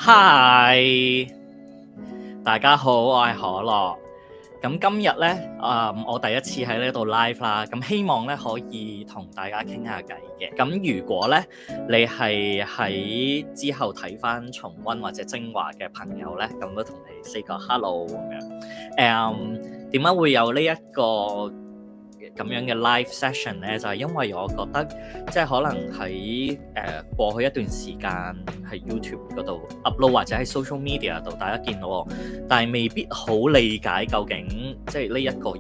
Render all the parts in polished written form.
Hi，大家好，我係可樂。咁今日咧，我第一次喺呢度 live 啦。咁希望咧可以同大家傾下偈嘅。咁如果咧你係喺之後睇翻重溫或者精華嘅朋友咧，咁都同你 say 個 hello 咁樣。點解會有呢一個咁樣嘅 live session 咧？就係因為我覺得即係可能喺過去一段時間喺 YouTube 嗰度 upload 或者喺 social media 度大家見到我，但係未必好理解究竟即係呢一個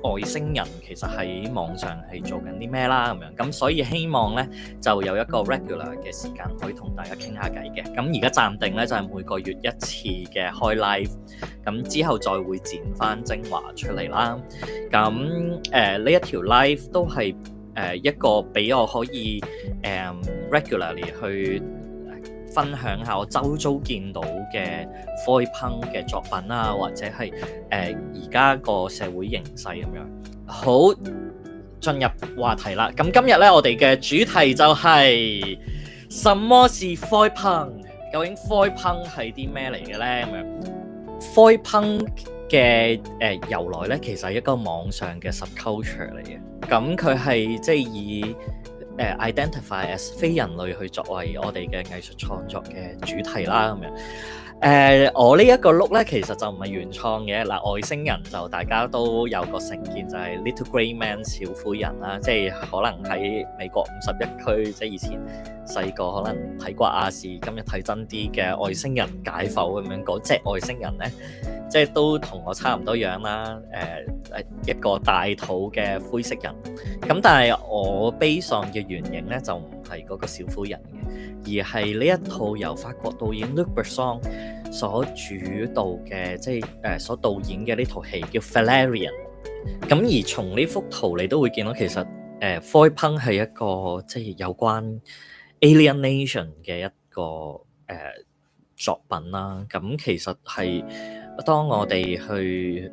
外星人其實喺網上係做緊啲咩啦咁樣。咁所以希望咧就有一個 regular 嘅時間可以同大家傾下偈嘅。咁而家暫定咧就係每個月一次嘅開 live， 咁之後再會剪翻精華出嚟啦。咁呢一條 live 都係一個俾我可以regularly 去分享下我周遭見到嘅 Foy Punk 嘅作品啊，或者係而家個社會形勢咁樣。好，進入話題啦。咁今日咧我哋嘅主題就係什麼是 Foy Punk？ 究竟 Foy Punk 係啲咩嚟嘅咧？咁樣 Foy Punk 嘅由來咧，其實係一個網上嘅 subculture 嚟嘅。咁佢係即係以identify as 非人類去作為我哋嘅藝術創作嘅主題啦，咁樣。我呢一個 look 咧，其實就唔係原創嘅。嗱，外星人就大家都有個成見，就係 Little Grey Man 小灰人啦，即係可能喺美國51區，即係以前細個可能睇過亞視，今日睇真啲嘅外星人解剖咁樣，嗰隻外星人咧，即係都同我差唔多樣啦。一個大肚嘅灰色人，咁但係我 base on 嘅原型咧就唔係嗰個小灰人嘅，而係呢一套由法國導演 Luc Besson 所主導嘅，即係所導演嘅呢套戲叫 Valerian。咁而從呢幅圖你都會見到，其實Foy Punk 係一個即係有關 alienation 嘅一個作品啦。咁其實係當我哋去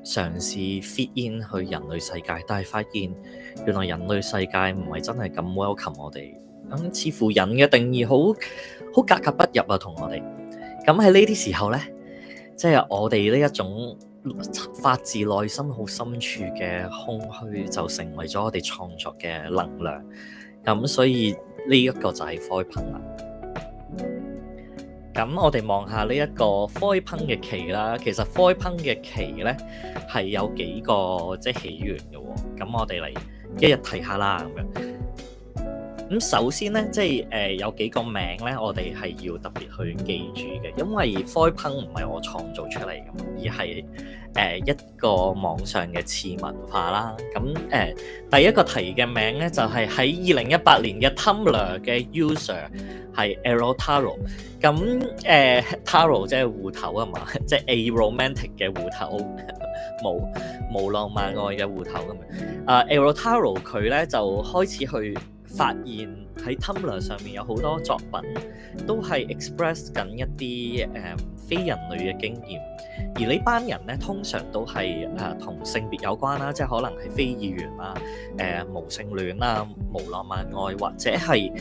嘗試 fit in 去人類世界，但係發現原來人類世界唔係真係咁 welcome 我哋。似乎人嘅定義好格格不入啊，同我哋。咁喺呢啲時候咧，即係我哋呢一種發自內心好深處嘅空虛，就成為咗我哋創作嘅能量。咁所以呢一個就係 Foy Punk 啦。咁我哋望下呢一個 Foy Punk 嘅旗啦，其實 Foy Punk 嘅旗咧係有幾個即係起源嘅喎。咁我哋嚟一日睇下啦咁樣。咁首先咧，即係有幾個名咧，我哋係要特別去記住嘅，因為 Foy Punk 唔係我創造出嚟嘅，而係一個網上嘅次文化啦。咁第一個提嘅名咧，就係喺2018年嘅 Tumblr 嘅 user 係 Erotaro。咁Taro 即係芋頭啊嘛，即係 aromantic 嘅芋頭，冇浪漫愛嘅芋頭咁樣。Erotaro 佢咧就開始去發現喺 Tumblr 上面有好多作品都係 express 緊一啲非人類嘅經驗，而呢班人咧通常都係同性別有關啦，即係可能係非二元啊、無性戀啊、無浪漫愛，或者係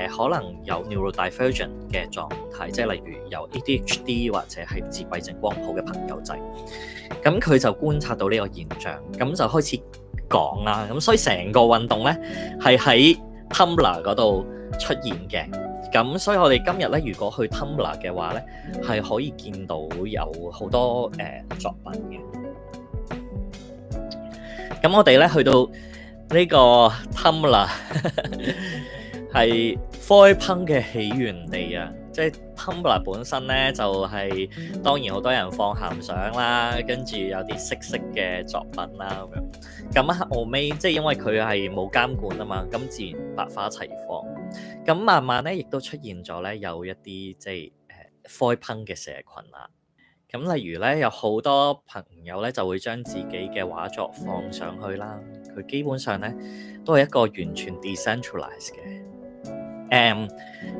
可能有 neurodivergent 嘅狀態，即係例如有 ADHD 或者係自閉症光譜嘅朋友仔。咁佢就觀察到呢個現象，咁就開始講啦。咁所以成個運動咧係喺Tumblr 嗰度出現嘅，咁所以我哋今日咧，如果去 Tumblr 嘅話咧，係可以見到有好多作品嘅。咁我哋咧去到呢個 Tumblr 係 Foy Punk 嘅起源地啊，即係 Tumblr 本身咧就係當然好多人放鹹相啦，跟住有啲色色嘅作品啦咁樣。咁後尾即係因為佢係冇監管啊嘛，咁自然百花齊放。咁慢慢咧，亦都出現咗咧有一啲即係Foy Punk 嘅社群啦。咁例如咧，有好多朋友咧就會將自己嘅畫作放上去啦。佢基本上咧都係一個完全 decentralized 嘅。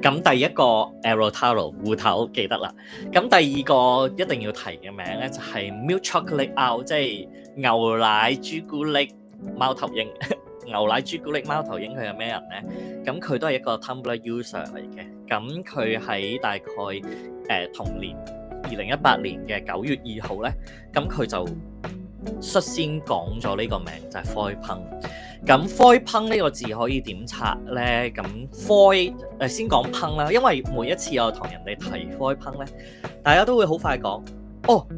咁第一個 Erotaro 芋頭記得啦。咁第二個一定要提嘅名咧就係 Milk Chocolate Owl，即係牛奶朱古力貓頭鷹。牛奶朱古力貓頭鷹佢係咩人咧？咁佢都係一個 Tumblr user 嚟嘅。咁佢喺大概同年2018年嘅9月2號咧，咁佢就率先講咗呢個名就係 Foy Peng。咁 Foy Peng 呢個字可以點拆咧？咁 Foy 先講 Peng 啦，因為每一次我同人哋提 Foy Peng 咧，大家都會好快講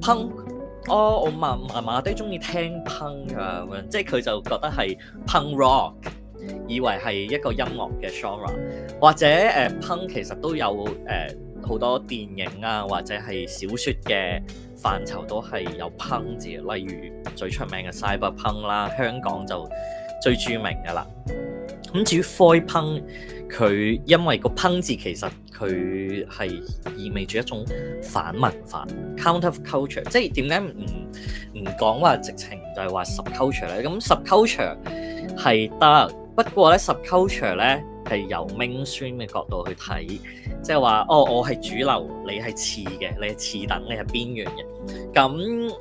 Peng。我麻麻地中意聽 Peng 㗎咁樣，即係佢就覺得係 Punk Rock， 以為係一個音樂嘅 genre， 或者Peng 其實都有好多電影啊，或者係小説嘅範疇都係有 Peng 字，例如最出名嘅 Cyberpunk 啦，香港就最著名㗎啦。咁至於 Foy Peng， 佢因為個 Peng 字其實佢係意味住一種反文化 counterculture， 即係點解唔講話直情就係話 subculture 咧？咁 subculture 係得，不過咧 subculture 咧係由 mainstream 嘅角度去睇，即係話我係主流，你係次嘅，你係次等，你係邊緣嘅。咁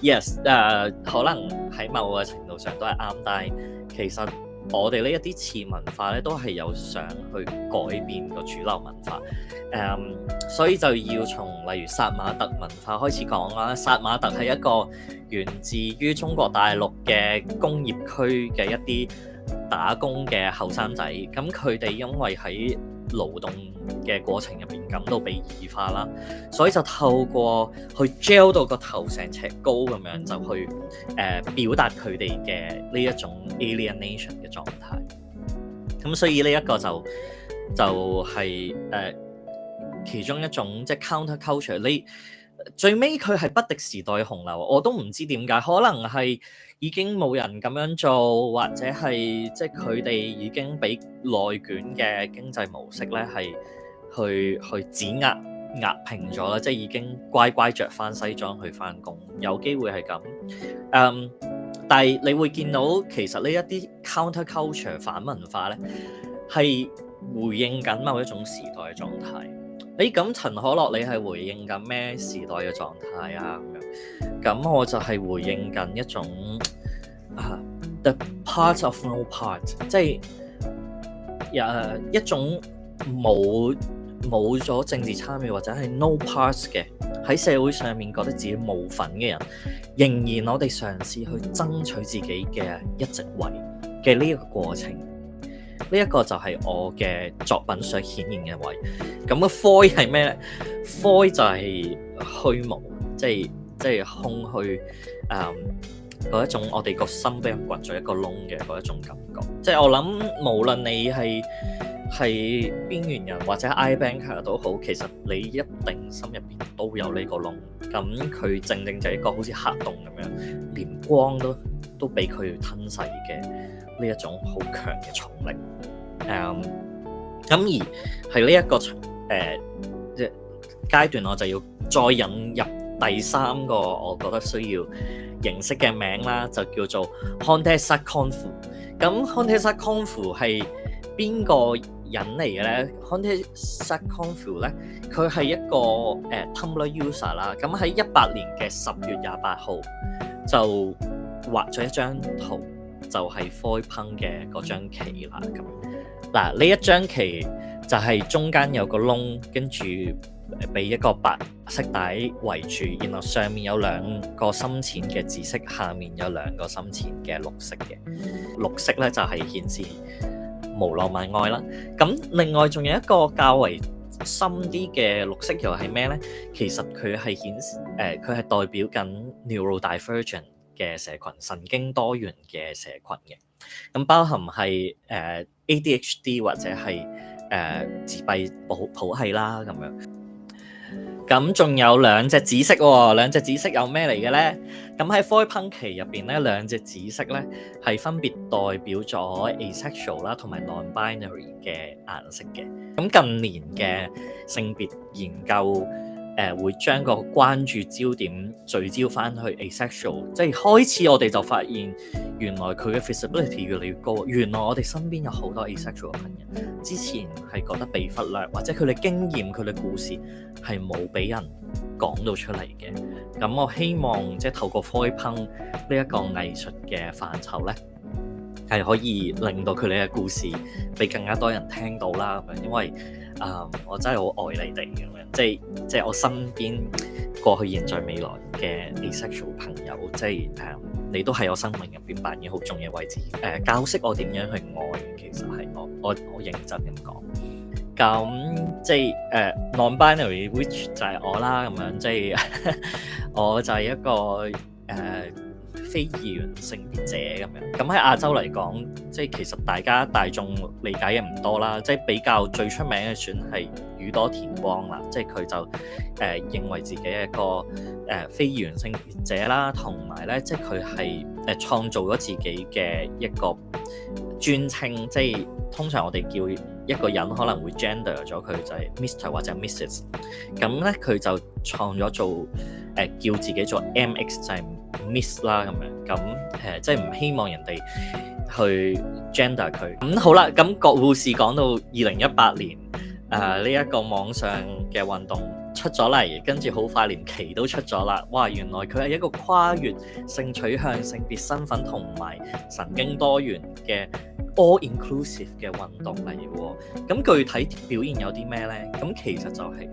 yes 可能喺某個程度上都係啱，但係其實我哋呢一啲次文化咧，都係有想去改變個主流文化，所以就要從例如薩馬特文化開始講啦。薩馬特係一個源自於中國大陸嘅工業區嘅一啲打工嘅後生仔，咁佢哋因為喺勞動嘅過程入邊感到被異化啦，所以就透過去 gel 到個頭成尺高咁樣，就去表達佢哋嘅呢一種 alienation 嘅狀態。咁所以呢一個就係其中一種即係 counterculture。你最尾佢係不敵時代洪流，我都唔知點解，可能係已經冇人咁樣做，或者係即係佢哋已經俾內卷嘅經濟模式咧係去碾壓平咗啦，即係已經乖乖着翻西裝去翻工，有機會係咁。但係你會見到其實呢一啲 counterculture 反文化咧係回應緊某一種時代嘅狀態。咁陳可樂你係回應緊咩時代嘅狀態啊？咁我就係回應緊一種the part of no part， 即係一種冇咗政治參與或者係 no parts 嘅喺社會上面覺得自己冇份嘅人，仍然我哋嘗試去爭取自己嘅一席位嘅呢一個過程。呢一個就係我嘅作品所顯現嘅位。咁個 Foy 係咩咧？ Foy 就係虛無，即係空虛，嗰一種我哋個心俾人掘咗一個窿嘅嗰一種感覺。即係我諗，無論你係邊緣人或者 I-Banker 都好，其實你一定心入邊都有呢個窿。咁佢正正就係一個好似黑洞咁樣，連光都俾佢吞噬嘅呢一種好強嘅重力。咁而係呢一個階段，我就要再引入第三個我覺得需要認識嘅名啦，就叫做 Hongdae Satkhongfu。咁 Hongdae Satkhongfu 係邊個人嚟嘅咧？ Hongdae Satkhongfu 咧，佢係一個Tumblr user 啦。咁喺18年嘅10月28號就畫咗一張圖，就係 Foy Peng 嘅嗰張旗啦。咁嗱，呢一張旗就係中間有個窿，跟住被一個白色帶圍住，然後上面有兩個深淺嘅紫色，下面有兩個深淺嘅綠色嘅。綠色咧就係顯示無浪漫愛啦。咁另外仲有一個較為深啲嘅綠色又係咩咧？其實佢係顯示佢係代表緊 neurodivergent 嘅社群，神經多元嘅社群嘅。咁包含係ADHD 或者係自閉譜系啦咁樣。咁仲有兩隻紫色喎，兩隻紫色有咩嚟嘅咧？咁喺 Foy Peng 旗入邊咧，兩隻紫色咧係分別代表咗 asexual 啦同埋 non-binary 嘅顏色嘅。咁近年嘅性別研究會將個關注焦點聚焦翻去 asexual， 即係開始我哋就發現原來佢嘅 visibility 越嚟越高。原來我哋身邊有好多 asexual 嘅朋友，之前係覺得被忽略，或者佢哋經驗、佢哋故事係冇俾人講到出嚟嘅。咁我希望即係透過 Foy Peng 呢一個藝術嘅範疇咧，係可以令到佢哋嘅故事俾更加多人聽到啦咁樣，因為我真係好愛你哋咁樣，即係我身邊過去、現在、未來嘅 asexual 朋友，你都喺我生命入邊扮演好重要嘅位置，教識我點樣去愛，其實係我認真咁講。咁non-binary which 就係我啦，咁樣我就係一個非二元性別者咁樣。咁喺亞洲嚟講，其實大眾理解嘅唔多啦，比較最出名嘅算係宇多田光啦，佢就認為自己係一個非二元性別者啦，同埋咧佢係創造咗自己嘅一個專稱，通常我哋叫一個人可能會 gender 咗佢就係 Mr 或者 Mrs， 咁咧佢就創咗做叫自己做 MX 就係 Miss 啦咁樣，咁唔希望人哋去 gender 佢。咁好啦，咁個故事講到2018年呢一個網上嘅運動出咗嚟，跟住好快連期都出咗啦。哇，原來佢係一個跨越性取向、性別身份同埋神經多元嘅all inclusive 嘅運動嚟喎。咁具體表現有啲咩呢？咁其實就係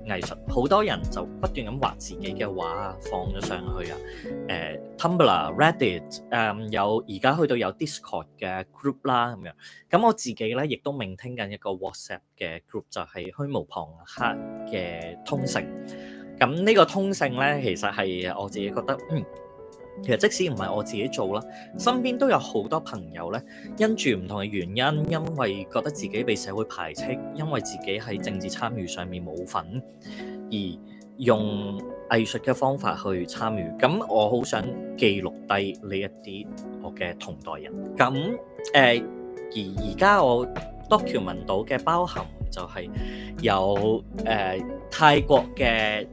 藝術，好多人就不斷咁畫自己嘅畫放咗上去啊。Tumblr、Reddit，有而家去到有 Discord 嘅 group 啦咁樣。咁我自己咧亦都聆聽緊一個 WhatsApp 嘅 group，就係虛無旁騖嘅通勝。咁呢個通勝咧，其實係我自己覺得，其實即使唔係我自己做啦，身邊都有好多朋友咧，因住唔同嘅原因，因為覺得自己被社會排斥，因為自己喺政治參與上面冇份，而用藝術嘅方法去參與。咁我好想記錄低呢一啲我嘅同代人。咁而家我 document 到嘅包含就係有泰國嘅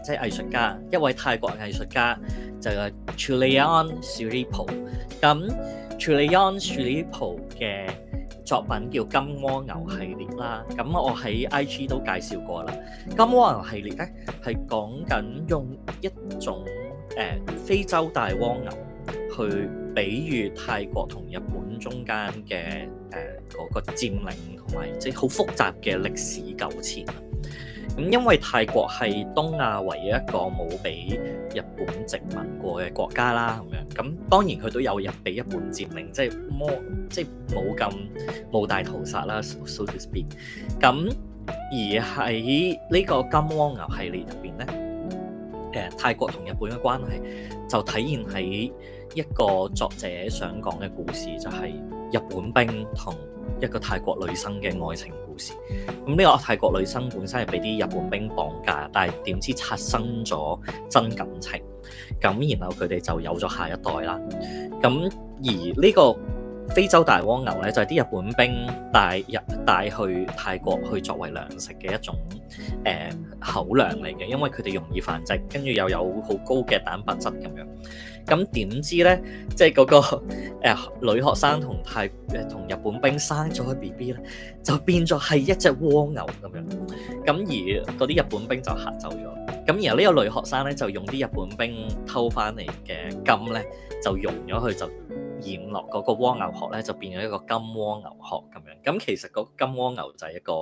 即係藝術家，一位泰國藝術家就係 Chulian Siripo。咁 Chulian Siripo 嘅作品叫金蝸牛系列啦。咁我喺 IG 都介紹過啦。金蝸牛系列咧係講緊用一種非洲大蝸牛去比喻泰國同日本中間嘅嗰個佔領同埋好複雜嘅歷史糾纏。咁因為泰國係東亞唯一一個冇俾日本殖民過嘅國家啦，咁樣咁當然佢都有俾日本佔領，冇咁冇大屠殺啦 ，so to speak。咁而喺呢個金蝸牛系列入邊咧，泰國同日本嘅關係就體現喺一個作者想講嘅故事，就係日本兵同一個泰國女生嘅愛情故事。咁呢個泰國女生本身係俾啲日本兵綁架，但係點知產生咗真感情，咁然後佢哋就有咗下一代啦。咁而呢個非洲大蝸牛咧，就係啲日本兵帶去泰國去作為糧食嘅一種口糧嚟嘅，因為佢哋容易繁殖，跟住又有好高嘅蛋白質咁樣。咁點知咧，嗰個女學生同日本兵生咗個 BB 咧，就變咗係一隻蝸牛咁樣。咁而嗰啲日本兵就嚇走咗。咁然後呢個女學生咧就用啲日本兵偷翻嚟嘅金咧，就溶咗佢，就染落嗰個蝸牛殼咧，就變咗一個金蝸牛殼咁樣。咁其實嗰個金蝸牛就係一個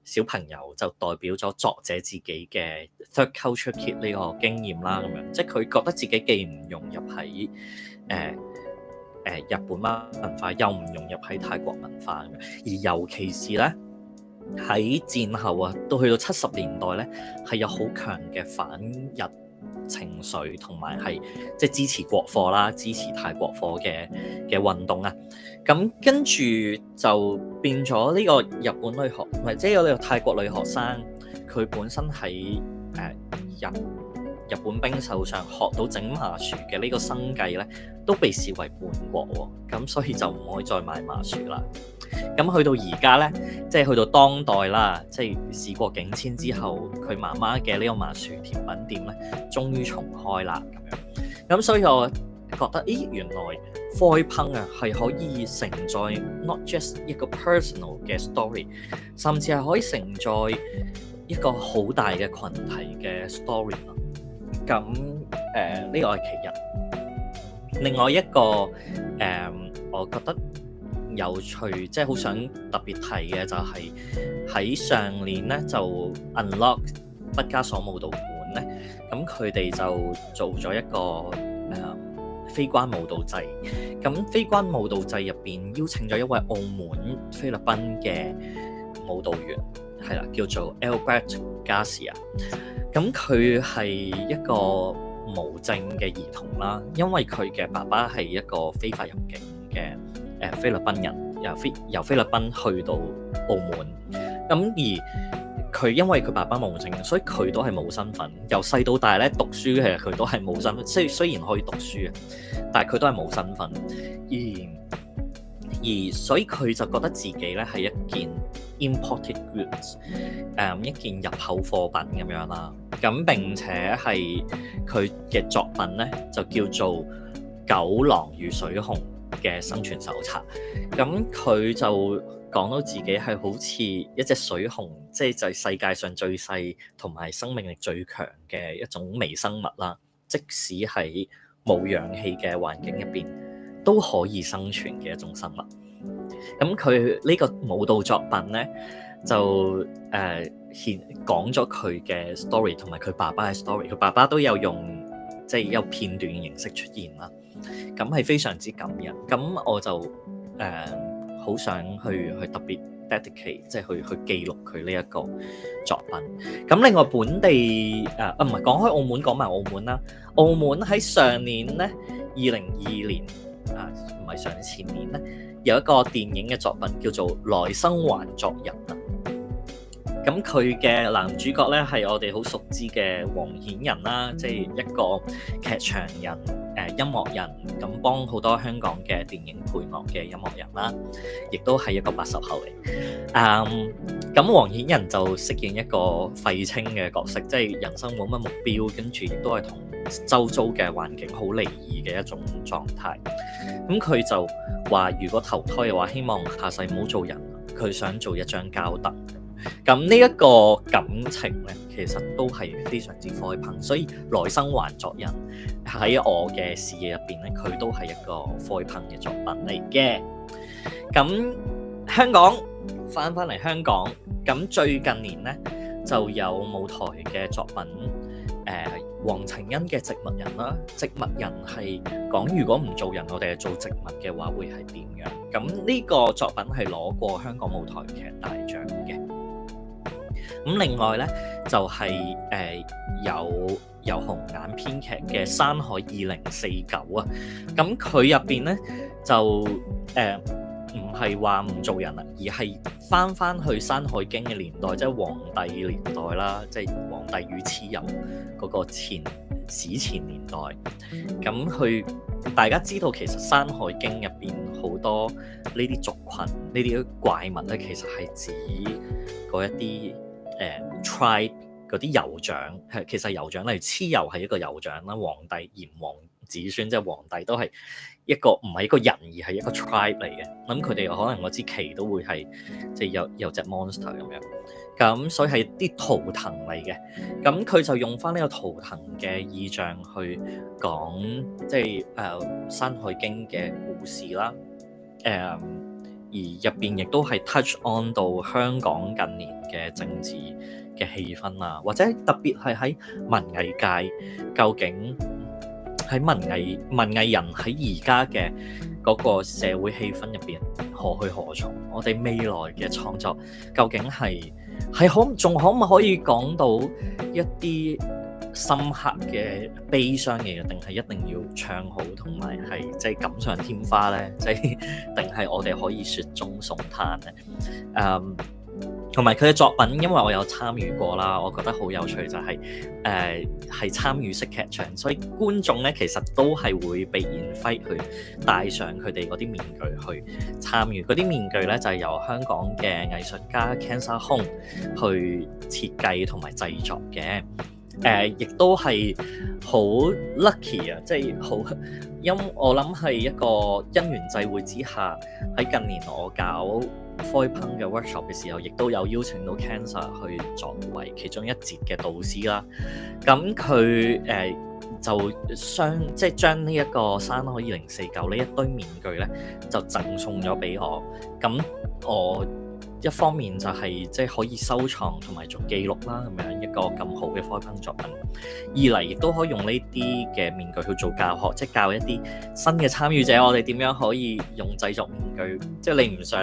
小朋友，就代表咗作者自己嘅 third culture kid 呢個經驗啦，咁樣即係佢覺得自己既唔融入喺日本文化，又唔融入喺泰國文化，而尤其是咧喺戰後啊，到去到70年代咧，係有好強嘅反日情緒，同埋係即係支持國貨啦，支持泰國貨嘅運動啊。咁跟住就變咗呢個日本女學，唔係即係有呢個泰國女學生，佢本身喺日本兵手上學到整麻薯嘅呢個生計咧，都被視為叛國喎。咁所以就唔可以再賣麻薯啦。咁去到而家咧，即係去到當代啦，即係時過境遷之後，佢媽媽嘅呢個麻薯甜品店咧，終於重開啦咁樣。咁所以我覺得，原來 Foy Punk 啊係可以承載 not just 一個 personal 嘅 story， 甚至係可以承載一個好大嘅群體嘅 story 咯。咁呢個係其一。另外一個我我覺得有趣，即係好想特別提嘅就係喺上年咧就 unlock 不加鎖舞蹈館咧，咁佢哋就做咗一個非關舞蹈祭。咁非關舞蹈祭入邊邀請咗一位澳門菲律賓嘅舞蹈員，係啦，叫做 Albert Garcia。咁佢係一個無證嘅兒童啦，因為佢嘅爸爸係一個非法入境嘅菲律賓人，由菲律賓去到澳門。咁而佢因為佢爸爸無證，所以佢都係冇身份。由細到大咧讀書其實佢都係冇身份，雖然可以讀書，但係佢都係冇身份。而所以佢就覺得自己咧係一件 imported goods， 一件入口貨品咁樣啦。咁並且係佢嘅作品咧就叫做《狗狼與水熊》嘅生存手冊。咁佢就講到自己係好似一隻水熊，就係世界上最細同埋生命力最強嘅一種微生物啦。即使喺冇氧氣嘅環境入邊都可以生存嘅一種生物。咁佢呢個舞蹈作品咧就講咗佢嘅 story 同埋佢爸爸嘅 story。佢爸爸都有用有片段嘅形式出現啦。咁係非常之感人。咁我就好想去特別 dedicate， 即係去記錄佢呢一個作品。咁另外本地唔係講開澳門，講埋澳門啦。澳門喺上年咧，2022年唔係上年，前年咧，有一個電影嘅作品叫做《來生還作人》啊。咁佢嘅男主角咧係我哋好熟知嘅黃顯仁啦，即係一個劇場人、音樂人，咁幫好多香港嘅電影配樂嘅音樂人啦，亦都係一個80後嚟。咁黃顯仁就飾演一個廢青嘅角色，即係人生冇乜目標，跟住亦都係同周遭嘅環境好離異嘅一種狀態。咁佢就話如果投胎嘅話，希望下世唔好做人，佢想做一張膠凳。咁呢一個感情咧，其實都係非常之 Phoebe， 所以來生還作人喺我嘅視野入邊咧，佢都係一個 Phoebe 嘅作品嚟嘅。咁香港翻嚟香港，咁最近年咧就有舞台嘅作品，黃晴恩嘅植物人啦。植物人係講如果唔做人，我哋係做植物嘅話，會係點樣？咁呢個作品係攞過香港舞台劇大獎嘅。咁另外咧就係、有紅眼編劇嘅《山海2049》啊。咁佢入邊咧就唔係話唔做人啦，而係翻去《山海經》嘅年代，即係黃帝年代啦，即係黃帝與蚩尤嗰個史前年代。咁大家知道其實《山海經》入邊好多呢啲族群、呢啲怪物咧，其實係指嗰一啲tribe 嗰啲酋長。其實酋長例如蚩尤係一個酋長啦，黃帝炎黃子孫即係黃帝都係一個唔係一個人而係一個 tribe 嚟嘅。咁佢哋可能嗰支旗都會係即係有隻 monster 咁樣。咁所以係啲圖騰嚟嘅。咁佢就用翻呢個圖騰嘅意象去講即係山海經嘅故事啦。而入邊亦都係 touch on 到香港近年嘅政治嘅氣氛啊，或者特別係喺文藝界，究竟喺文藝人喺而家嘅嗰個社會氣氛入邊何去何從？我哋未來嘅創作究竟係仲可唔可以講到一啲深刻嘅悲傷嘅嘢，定係一定要唱好同埋係即係錦上添花咧？即係定係我哋可以雪中送炭咧？同埋佢嘅作品，因為我有參與過啦，我覺得好有趣就係係參與式劇場，所以觀眾咧其實都係會被免費去戴上佢哋嗰啲面具去參與。嗰啲面具咧就係由香港嘅藝術家 Cancer Home 去設計同埋製作嘅。亦都係好 lucky 啊！即係好，我諗係一個因緣際會之下，喺近年我搞 Phoebe 嘅 workshop 嘅時候，亦都有邀請到 Cancer 去作為其中一節嘅導師啦。咁佢就即係將呢一個山海2049呢一堆面具咧，就贈送咗俾我。咁我一方面就係即係可以收藏同埋做記錄啦，咁樣一個咁好嘅 Void Punk 作品。二嚟亦都可以用呢啲嘅面具去做教學，即係教一啲新嘅參與者，我哋點樣可以用製作面具。即係你唔想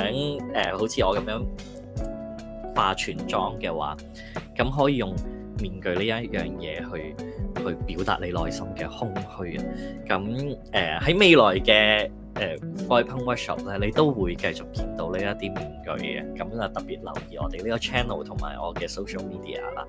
好似我咁樣化全妝嘅話，咁可以用面具呢一樣嘢去表達你內心嘅空虛啊。咁喺未來嘅Void Punk Workshop 咧，你都會繼續見到呢一啲面具嘅。咁就特別留意我哋呢個 channel 同埋我嘅 social media 啦。